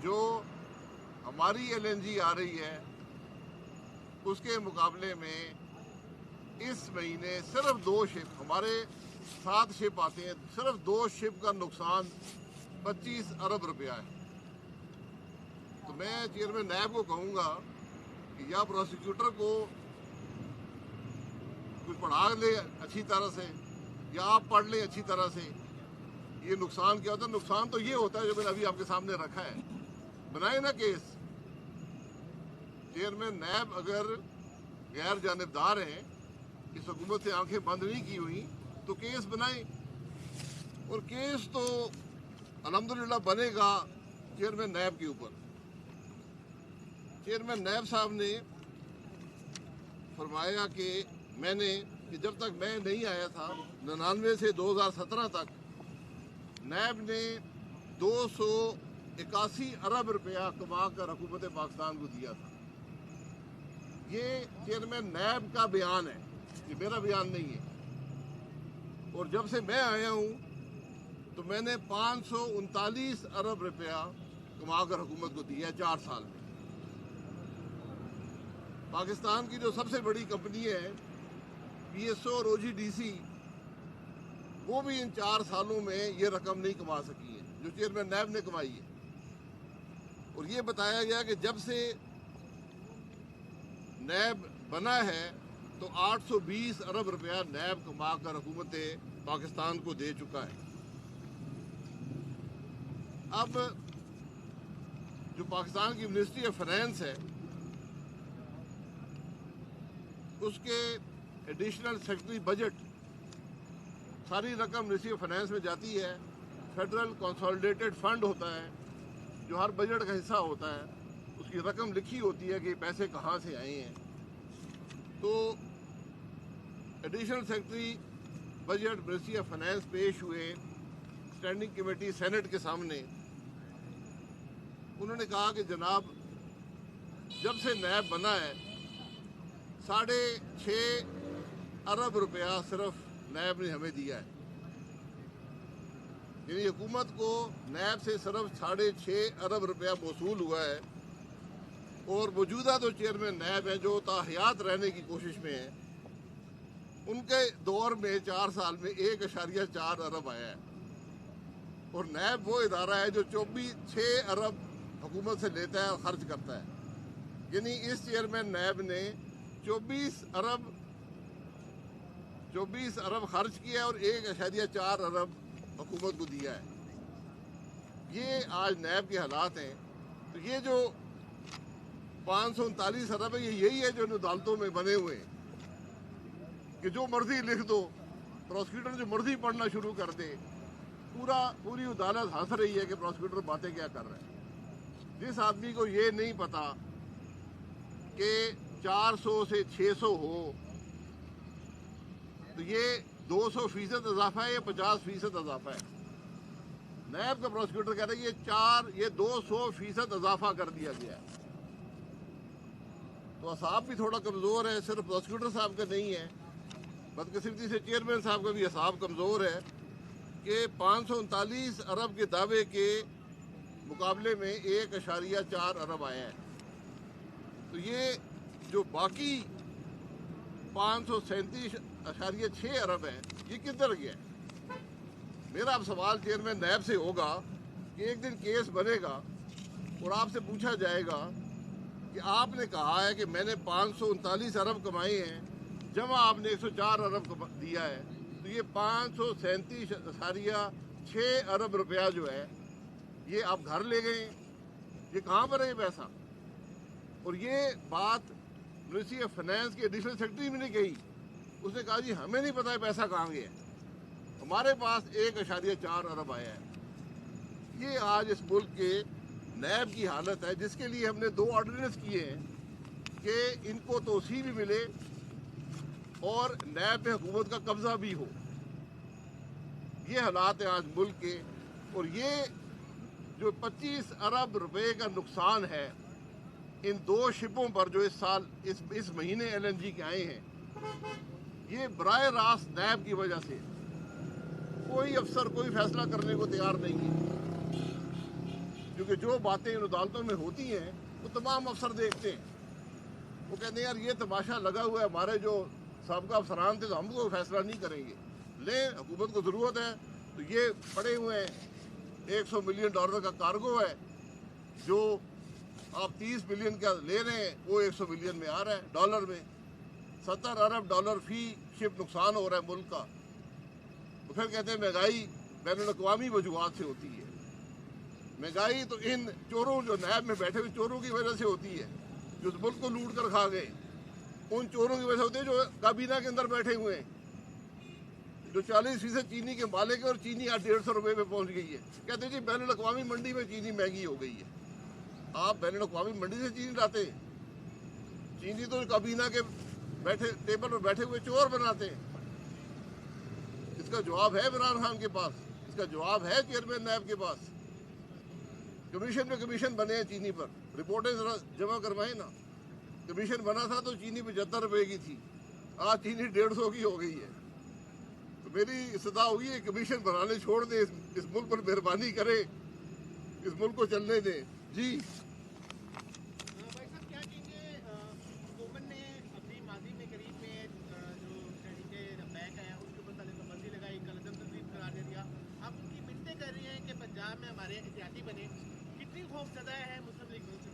जो हमारी LNG आ रही है उसके मुकाबले में इस महीने सिर्फ 2 शिप, हमारे 7 शिप आते हैं, सिर्फ 2 शिप का नुकसान 25 अरब रुपया है। तो मैं चेयरमैन नैब को कहूँगा कि या प्रोसिक्यूटर को कुछ पढ़ा ले अच्छी तरह से, या आप पढ़ लें अच्छी तरह से ये नुकसान क्या होता है। नुकसान तो ये होता है जो मैंने अभी आपके सामने रखा है। बनाए ना केस। चेयरमैन नैब अगर गैर जानिबदार हैं, इस हुकूमत से आंखें बंद नहीं की हुई, तो केस बनाए। और केस तो अल्हम्दुलिल्लाह बनेगा चेयरमैन नैब के ऊपर। चेयरमैन नैब साहब ने फरमाया कि जब तक मैं नहीं आया था 99 से 2017 तक नैब ने 281 अरब रुपया कमा कर हुकूमत पाकिस्तान को दिया था। ये चेयरमैन नैब का बयान है, ये मेरा बयान नहीं है। और जब से मैं आया हूँ तो मैंने 539 अरब रुपया कमा कर हुकूमत को दिया है 4 साल में। पाकिस्तान की जो सबसे बड़ी कंपनी है PSO और OGDC, वो भी इन 4 सालों में ये रकम नहीं कमा सकी है जो चेयरमैन नैब ने कमाई है। और ये बताया गया कि जब से नैब बना है तो 820 अरब रुपया नैब कमा कर हुकूमत पाकिस्तान को दे चुका है। अब जो पाकिस्तान की मिनिस्ट्री ऑफ फाइनेंस है, उसके एडिशनल सेक्रेटरी बजट, सारी रकम मिनिस्ट्री ऑफ फाइनेंस में जाती है। फेडरल कंसोलिडेटेड फंड होता है जो हर बजट का हिस्सा होता है, उसकी रकम लिखी होती है कि पैसे कहाँ से आए हैं। तो additional secretary budget ministry of finance पेश हुए स्टैंडिंग कमेटी सेनेट के सामने। उन्होंने कहा कि जनाब, जब से नैब बना है 6.5 अरब रुपया सिर्फ नैब ने हमें दिया है। यानी हुकूमत को नैब से सिर्फ 6.5 अरब रुपया मौसूल हुआ है। और मौजूदा जो चेयरमैन नैब है जो ताहयात रहने की कोशिश में है, उनके दौर में 4 साल में 1.4 अरब आया है। और नैब वो इदारा है जो 6 अरब हुकूमत से लेता है और खर्च करता है। यानी इस चेयरमैन नैब ने 24 अरब खर्च किया और 1.4 अरब हुकूमत को दिया है। ये आज नैब के हालात हैं। तो ये जो 539 अरब है, ये यही है जो अदालतों में बने हुए हैं कि जो मर्जी लिख दो, प्रोसिक्यूटर जो मर्जी पढ़ना शुरू कर दे, पूरी अदालत हंस रही है कि प्रोसिक्यूटर बातें क्या कर रहे हैं। जिस आदमी को ये नहीं पता कि 400 से 600 हो तो ये 200% इजाफा है या 50% इजाफा है। नैब का प्रोसिक्यूटर कह रहा है ये 200% इजाफा कर दिया गया है। तो असाब भी थोड़ा कमज़ोर है, सिर्फ प्रोसिक्यूटर साहब का नहीं है, बदकिस्मती से चेयरमैन साहब का भी असाब कमज़ोर है कि 539 अरब के दावे के मुकाबले में 1.4 अरब आया है। तो ये जो बाकी 537.6 अरब है, ये किधर गया है? मेरा अब सवाल चेयरमैन नैब से होगा कि एक दिन केस बनेगा और आपसे पूछा जाएगा कि आपने कहा है कि मैंने 539 अरब कमाए हैं, जमा आपने 104 अरब दिया है, तो ये 537.6 अरब रुपया जो है ये आप घर ले गए, ये कहाँ पर है ये पैसा? और ये बात मिनिस्ट्री ऑफ फाइनेंस के एडिशनल सेक्रेटरी भी नहीं कही। उसने कहा जी हमें नहीं पता है पैसा कहाँ गया, हमारे पास 1.4 अरब आया है। ये आज इस मुल्क के नैब की हालत है, जिसके लिए हमने 2 ऑर्डिनेंस किए हैं कि इनको तोसी भी मिले और नैब पे हुकूमत का कब्जा भी हो। ये हालात हैं आज मुल्क के। और ये जो 25 अरब रुपए का नुकसान है इन 2 शिपों पर जो इस साल इस महीने LNG के आए हैं, ये बराह रास्त नैब की वजह से। कोई अफसर कोई फैसला करने को तैयार नहीं है। क्योंकि जो बातें इन अदालतों में होती हैं वो तमाम अफसर देखते हैं। वो कहते हैं यार ये तमाशा लगा हुआ है, हमारे जो साबका अफसरान थे तो हम को फैसला नहीं करेंगे। लें, हुकूमत को ज़रूरत है तो ये पड़े हुए हैं, $100 मिलियन का कार्गो है, जो आप 30 मिलियन का ले रहे हैं वो 100 मिलियन में आ रहा है डॉलर में। $70 अरब फी शिप नुकसान हो रहा है मुल्क का। तो फिर कहते हैं महंगाई बैनुल-अक़वामी वजूहात से होती है। महंगाई तो इन चोरों, जो नैब में बैठे हुए चोरों की वजह से होती है, जो इस मुल्क को लूट कर खा गए, उन चोरों की वजह से होती है जो काबीना के अंदर बैठे हुए हैं, जो 40% चीनी के मालिक है और चीनी आज $150 पे पहुंच गई है। कहते हैं जी बैनुल-अक़वामी मंडी में चीनी महंगी हो गई है। आप बैनुल-अक़वामी मंडी से चीनी लाते हैं? चीनी तो काबीना के बैठे टेबल पर बैठे हुए चोर बनाते हैं। इसका जवाब है इमरान खान के पास, इसका जवाब है चेयरमैन नैब के पास। कमीशन पे कमीशन बने हैं चीनी पर, रिपोर्टें जरा जमा करवाएं ना। कमीशन बना था तो चीनी $75 की थी, आज चीनी 150 की हो गई है। तो मेरी इस्तदा हुई है कमीशन बनाने छोड़ दे, इस मुल्क पर मेहरबानी करे, इस मुल्क को चलने दें। जी भाई साहब, क्या कहेंगे, हुकूमत ने अपनी माजी में करीब में जो तहरीके बैक है उसके ऊपर पाबंदी लगाई, कलदम तस्वीर करार दे दिया। आप उनकी मिन्नतें कर रही हैं कि पंजाब में हमारे एहतियाती बने। कितनी खौफजदा है मुस्लिम लीग नून से?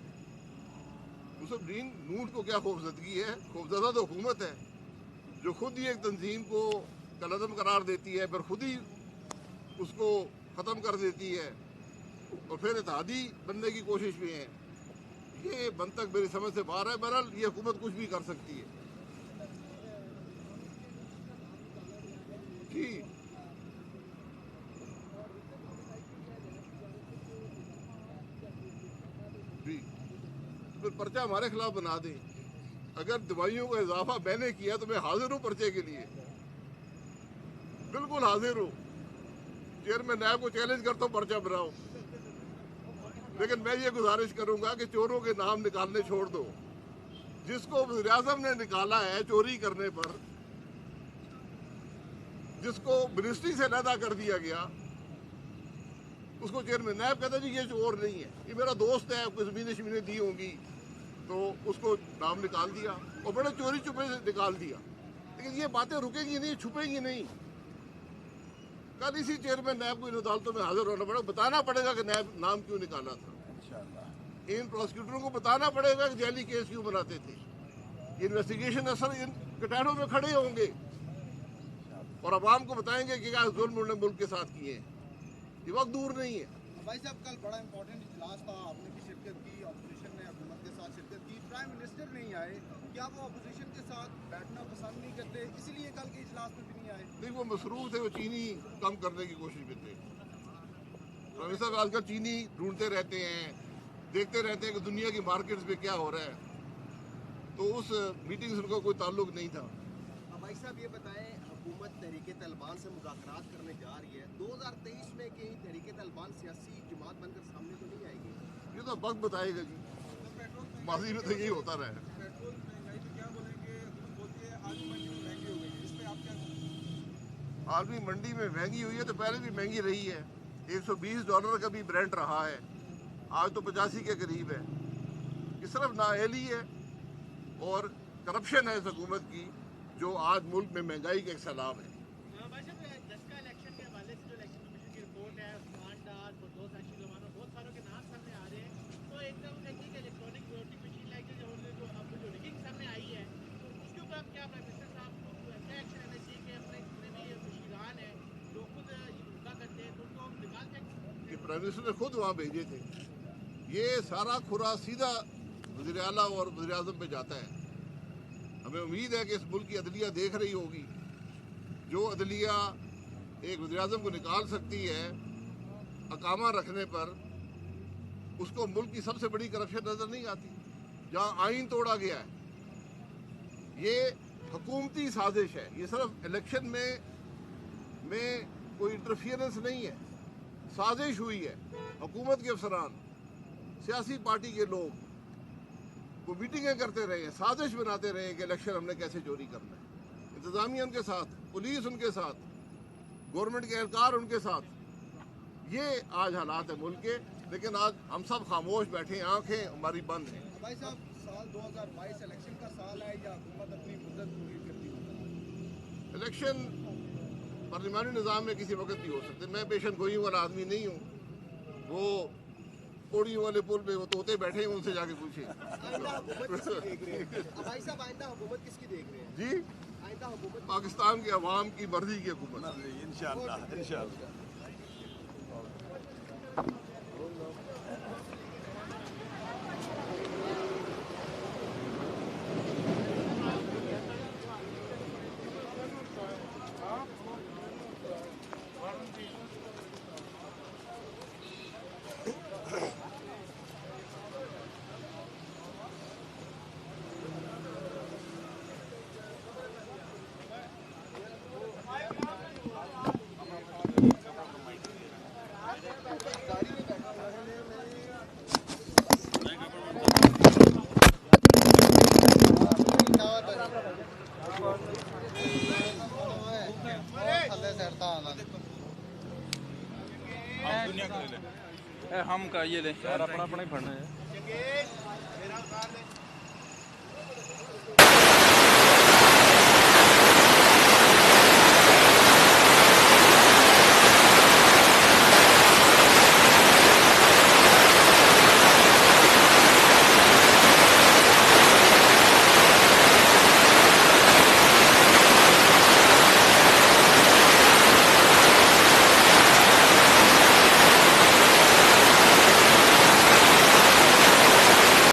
मुस्लिम लीग नून को क्या खौफजदगी है? खौफजदा तो हुकूमत है जो खुद ही एक तंजीम को कलदम करार देती है, फिर खुद ही उसको ख़त्म कर देती है और फिर इत्तेहादी बनने की कोशिश में है। ये मंतक मेरी समझ से बाहर है। बहरहाल ये हुकूमत कुछ भी कर सकती है। जी जी, फिर पर्चा हमारे खिलाफ बना दें। अगर दवाइयों का इजाफा मैंने किया तो मैं हाजिर हूँ पर्चे के लिए, बिल्कुल हाजिर हूँ। चेयरमैन नैब को चैलेंज करता हूँ पर्चा बनाओ, लेकिन मैं ये गुजारिश करूंगा कि चोरों के नाम निकालने छोड़ दो। जिसको वज़ीर-ए-आज़म ने निकाला है चोरी करने पर, जिसको मिनिस्ट्री से अलहदा कर दिया गया, उसको चेयरमैन नैब कहता जी ये चोर नहीं है, ये मेरा दोस्त है, कुछ ज़मीनें शमीनें दी होंगी, तो उसको नाम निकाल दिया और बड़े चोरी छुपे से निकाल दिया। लेकिन ये बातें रुकेंगी नहीं, छुपेंगी नहीं। कल इसी चेयरमैन नैब को इन अदालतों में हाजिर होना पड़ेगा, बताना पड़ेगा कि नैब नाम क्यों निकाला था। इन प्रोसिक्यूटरों को बताना पड़ेगा कि जाली केस क्यों बनाते थे। इन्वेस्टिगेशन अफसर इन कटारों में खड़े होंगे और अवाम को बताएंगे कि क्या जुल्म उन्होंने मुल्क के साथ किए हैं। ये वक्त दूर नहीं है। भाई साहब, कल बड़ा इंपॉर्टेंट इजलास था, आपने भी शिरकत की, अपोजिशन ने हुकूमत के साथ शिरकत की, प्राइम मिनिस्टर नहीं आए। क्या वो अपोजिशन के साथ बैठना पसंद नहीं करते, इसीलिए कल के इजलास में भी नहीं आए? नहीं, वो मसरूफ थे, वो चीनी कम करने की कोशिश में थे। रवि साहब आजकल चीनी ढूंढते रहते हैं, देखते रहते हैं कि दुनिया की मार्केट्स में क्या हो रहा है, तो उस मीटिंग से उनका कोई ताल्लुक नहीं था। भाई साहब ये बताएं, हुकूमत तहरीके तालिबान से मुज़ाकरात करने जा रही है, 2023 में कहीं तहरीके तालिबान सियासी जमात बनकर सामने तो नहीं आएगी? ये तो वक्त बताएगा जी, माजी में तो यही होता रहा है। पेट्रोल महंगाई पे क्या बोलेंगे? बोलती है आज मंडी में महंगी हो गई है, इस पर आप क्या? आलमी मंडी में महंगी हुई है तो पहले भी महंगी रही है। $120 का भी ब्रेंट रहा है, आज तो 85 के करीब है। ये सिर्फ नाअहली है और करप्शन है इस हुकूमत की, जो आज मुल्क में महंगाई का एक सैलाब है। भाई साहब, दसका इलेक्शन के हवाले से जो इलेक्शन कमीशन की रिपोर्ट है, उस्मान डार, बुलडोज साक्षी जमाना, बहुत सारों के नाम सामने आ रहे हैं। तो एकदम देखिए कि इलेक्ट्रॉनिक वोटिंग मशीन लाइक जो अब जो रिगिंग सामने आई है, तो उसके ऊपर आप क्या प्राइम मिनिस्टर साहब को क्या एक्शन लेना चाहिए कि अपने जितने भी मुशीरान हैं जो खुद ये मुद्दा करते हैं तो उनको हम निकाल दें? कि प्राइम मिनिस्टर ने खुद वहाँ भेजे थे। ये सारा खुरा सीधा वज़ीर आला और वज़ीर-ए-आज़म पे जाता है। हमें उम्मीद है कि इस मुल्क की अदलिया देख रही होगी, जो अदलिया एक वज़ीर-ए-आज़म को निकाल सकती है अकामा रखने पर, उसको मुल्क की सबसे बड़ी करप्शन नज़र नहीं आती, जहाँ आइन तोड़ा गया है। ये हुकूमती साजिश है, ये सिर्फ इलेक्शन में कोई इंटरफियरेंस नहीं है, साजिश हुई है। हुकूमत के अफसरान, सियासी पार्टी के लोग वो मीटिंगें करते रहे, साजिश बनाते रहे कि इलेक्शन हमने कैसे चोरी करना है। इंतजामिया उनके साथ, पुलिस उनके साथ, गवर्नमेंट के एहलकार उनके साथ। ये आज हालात है मुल्क के। लेकिन आज हम सब खामोश बैठे हैं, आंखें हमारी बंद हैं। भाई साहब, साल 2022 इलेक्शन का साल है या हुकूमत अपनी मुद्दत पूरी करती है? इलेक्शन पार्लिमानी निज़ाम में किसी वक्त भी हो सकते। मैं पेशन गोई वाला आदमी नहीं हूँ। वो कोड़ियों वाले पुल पे वो तोते बैठे हैं, उनसे जाके पूछे। आइंदा हुकूमत किसकी देख रहे हैं भाई साहब? आइंदा हुकूमत किसकी देख रहे हैं? जी, आइंदा हुकूमत पाकिस्तान के अवाम की मर्जी की हुकूमत। इंशाअल्लाह इंशाअल्लाह। हम का ये ले यार, अपना अपना ही फड़ना है। मेरा उतार दे।